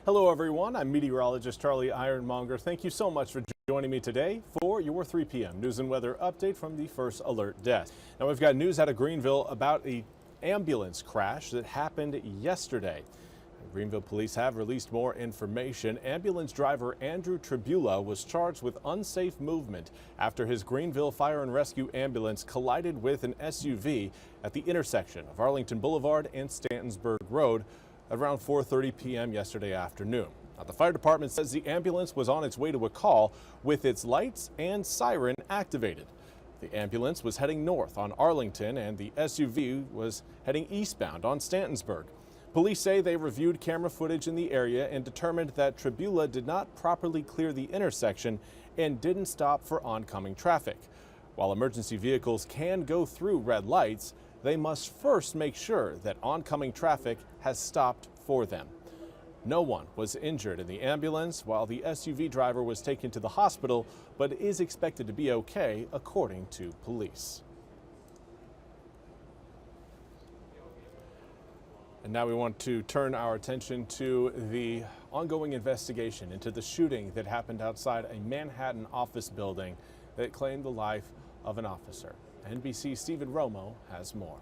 Hello everyone, I'm meteorologist Charlie Ironmonger. Thank you so much for joining me today for your 3 p.m. news and weather update from the First Alert Desk. Now we've got news out of Greenville about an ambulance crash that happened yesterday. Greenville police have released more information. Ambulance driver Andrew Tribula was charged with unsafe movement after his Greenville Fire and Rescue ambulance collided with an SUV at the intersection of Arlington Boulevard and Stantonsburg Road around 4:30 p.m. yesterday afternoon. Now, the fire department says the ambulance was on its way to a call with its lights and siren activated. The ambulance was heading north on Arlington and the SUV was heading eastbound on Stantonsburg. Police say they reviewed camera footage in the area and determined that Tribula did not properly clear the intersection and didn't stop for oncoming traffic. While emergency vehicles can go through red lights, they must first make sure that oncoming traffic has stopped for them. No one was injured in the ambulance while the SUV driver was taken to the hospital, but is expected to be okay, according to police. And now we want to turn our attention to the ongoing investigation into the shooting that happened outside a Manhattan office building that claimed the life of an officer. NBC's Stephen Romo has more.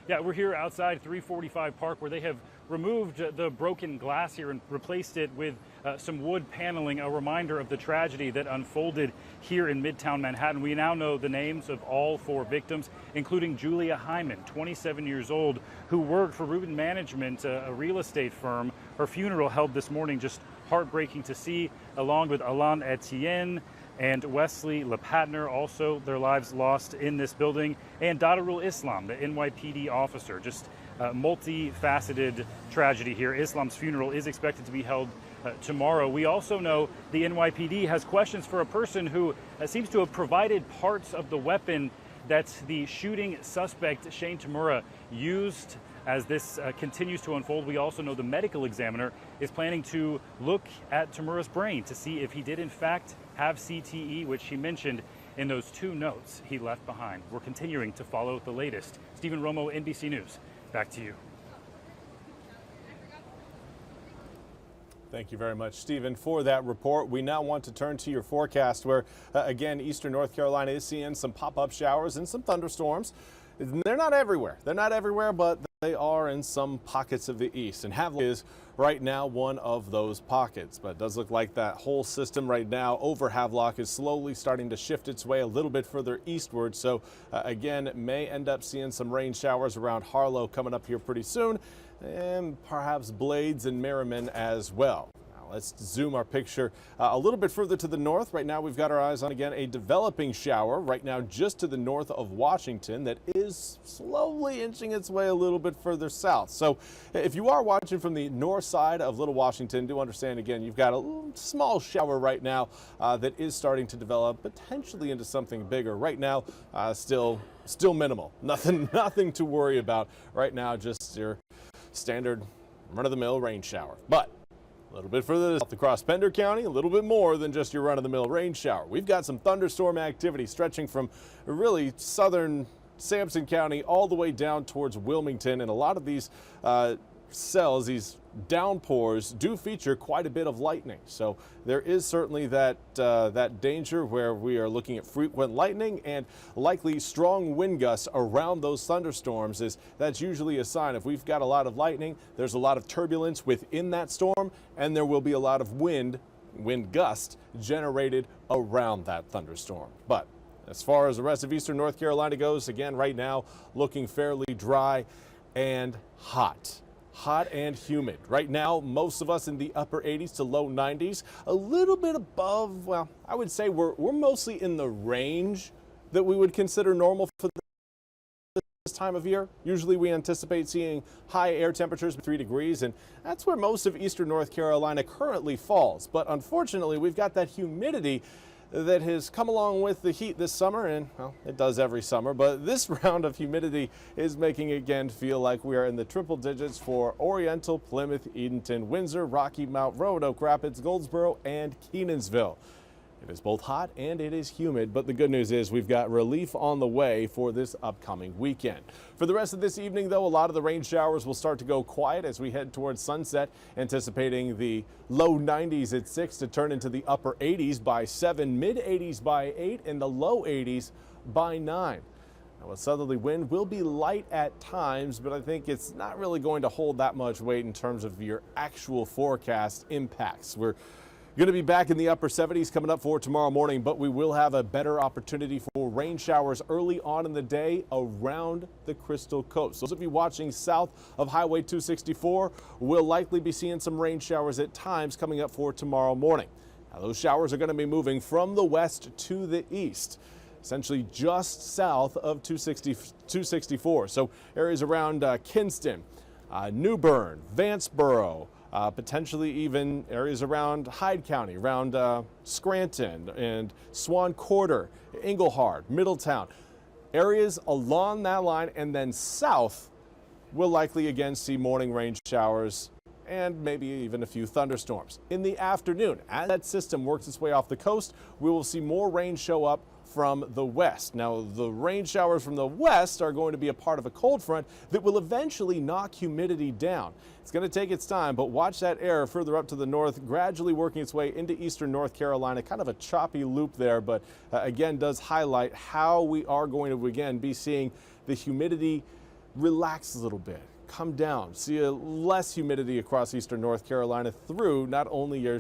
Yeah, we're here outside 345 Park where they have removed the broken glass here and replaced it with some wood paneling, a reminder of the tragedy that unfolded here in Midtown Manhattan. We now know the names of all 4 victims, including Julia Hyman, 27 years old, who worked for Rubin Management, a real estate firm. Her funeral held this morning, just heartbreaking to see, along with Alain Etienne and Wesley Lepatner, also their lives lost in this building, and Dadarul Islam, the NYPD officer. Just multifaceted tragedy here. Islam's funeral is expected to be held tomorrow. We also know the NYPD has questions for a person who seems to have provided parts of the weapon that the shooting suspect, Shane Tamura, used. As this continues to unfold, we also know the medical examiner is planning to look at Tamura's brain to see if he did in fact have CTE, which he mentioned in those 2 notes he left behind. We're continuing to follow the latest. Stephen Romo, NBC News. Back to you. Thank you very much, Stephen, for that report. We now want to turn to your forecast where, again, eastern North Carolina is seeing some pop-up showers and some thunderstorms. They're not everywhere. They're not everywhere, but they are in some pockets of the east. And Havelock is right now one of those pockets. But it does look like that whole system right now over Havelock is slowly starting to shift its way a little bit further eastward. So, again, may end up seeing some rain showers around Harlow coming up here pretty soon, and perhaps Blades and Merriman as well. Let's zoom our picture a little bit further to the north. Right now we've got our eyes on, again, a developing shower right now just to the north of Washington that is slowly inching its way a little bit further south. So if you are watching from the north side of Little Washington, do understand, again, you've got a little small shower right now that is starting to develop potentially into something bigger. Right now, still minimal. Nothing to worry about right now, just your standard run-of-the-mill rain shower. But a little bit further south across Pender County, a little bit more than just your run-of-the-mill rain shower. We've got some thunderstorm activity stretching from really southern Sampson County all the way down towards Wilmington, and a lot of these cells, these downpours, do feature quite a bit of lightning. So there is certainly that danger where we are looking at frequent lightning and likely strong wind gusts around those thunderstorms. That's usually a sign. If we've got a lot of lightning, there's a lot of turbulence within that storm, and there will be a lot of wind gust generated around that thunderstorm. But as far as the rest of eastern North Carolina goes, again, right now looking fairly dry and hot and humid. Right now, most of us in the upper 80s to low 90s, a little bit above, well, I would say we're mostly in the range that we would consider normal for this time of year. Usually we anticipate seeing high air temperatures of 3 degrees, and that's where most of eastern North Carolina currently falls. But unfortunately, we've got that humidity that has come along with the heat this summer, and well, it does every summer, but this round of humidity is making it again feel like we are in the triple digits for Oriental, Plymouth, Edenton, Windsor, Rocky Mount, Roanoke Rapids, Goldsboro, and Kenansville. It is both hot and it is humid, but the good news is we've got relief on the way for this upcoming weekend. For the rest of this evening, though, a lot of the rain showers will start to go quiet as we head towards sunset, anticipating the low 90s at 6 to turn into the upper 80s by 7, mid 80s by 8, and the low 80s by 9. Now, a southerly wind will be light at times, but I think it's not really going to hold that much weight in terms of your actual forecast impacts. We're going to be back in the upper 70s coming up for tomorrow morning, but we will have a better opportunity for rain showers early on in the day around the Crystal Coast. Those of you watching south of Highway 264 will likely be seeing some rain showers at times coming up for tomorrow morning. Now, those showers are going to be moving from the west to the east, essentially just south of 264. So areas around Kinston, New Bern, Vanceboro, potentially even areas around Hyde County, around Scranton and Swan Quarter, Englehart, Middletown. Areas along that line and then south will likely again see morning rain showers and maybe even a few thunderstorms. In the afternoon, as that system works its way off the coast, we will see more rain show up from the west. Now, the rain showers from the west are going to be a part of a cold front that will eventually knock humidity down. It's going to take its time, but watch that air further up to the north, gradually working its way into eastern North Carolina. Kind of a choppy loop there, but again, does highlight how we are going to again be seeing the humidity relax a little bit, come down, see a less humidity across eastern North Carolina through not only your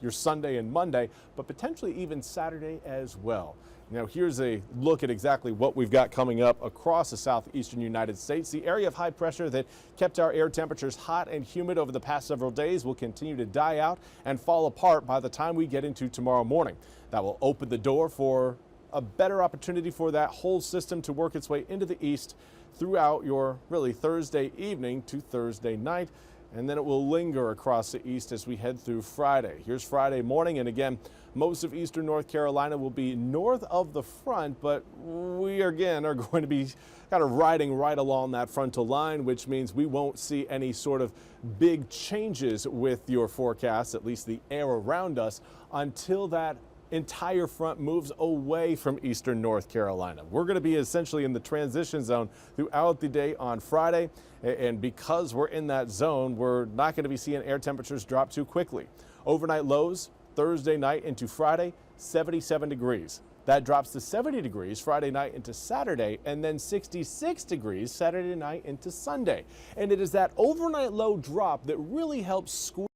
Sunday and Monday, but potentially even Saturday as well. Now, here's a look at exactly what we've got coming up across the southeastern United States. The area of high pressure that kept our air temperatures hot and humid over the past several days will continue to die out and fall apart by the time we get into tomorrow morning. That will open the door for a better opportunity for that whole system to work its way into the east throughout your Thursday evening to Thursday night. And then it will linger across the east as we head through Friday. Here's Friday morning, and again, most of eastern North Carolina will be north of the front, but we again are going to be kind of riding right along that frontal line, which means we won't see any sort of big changes with your forecast, at least the air around us, until that entire front moves away from eastern North Carolina. We're going to be essentially in the transition zone throughout the day on Friday, and because we're in that zone, we're not going to be seeing air temperatures drop too quickly. Overnight lows Thursday night into Friday, 77 degrees. That drops to 70 degrees Friday night into Saturday, and then 66 degrees Saturday night into Sunday. And it is that overnight low drop that really helps squeeze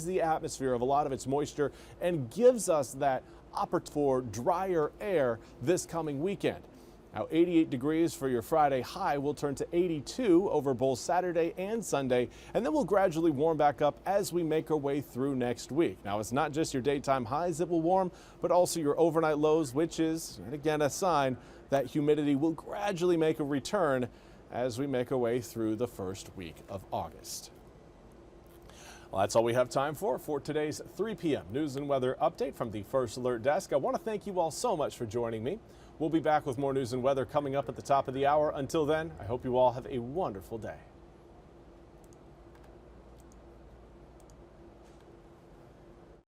the atmosphere of a lot of its moisture and gives us that opportunity for drier air this coming weekend. Now, 88 degrees for your Friday high will turn to 82 over both Saturday and Sunday, and then we'll gradually warm back up as we make our way through next week. Now, it's not just your daytime highs that will warm, but also your overnight lows, which is, again, a sign that humidity will gradually make a return as we make our way through the first week of August. Well, that's all we have time for today's 3 p.m. news and weather update from the First Alert Desk. I want to thank you all so much for joining me. We'll be back with more news and weather coming up at the top of the hour. Until then, I hope you all have a wonderful day.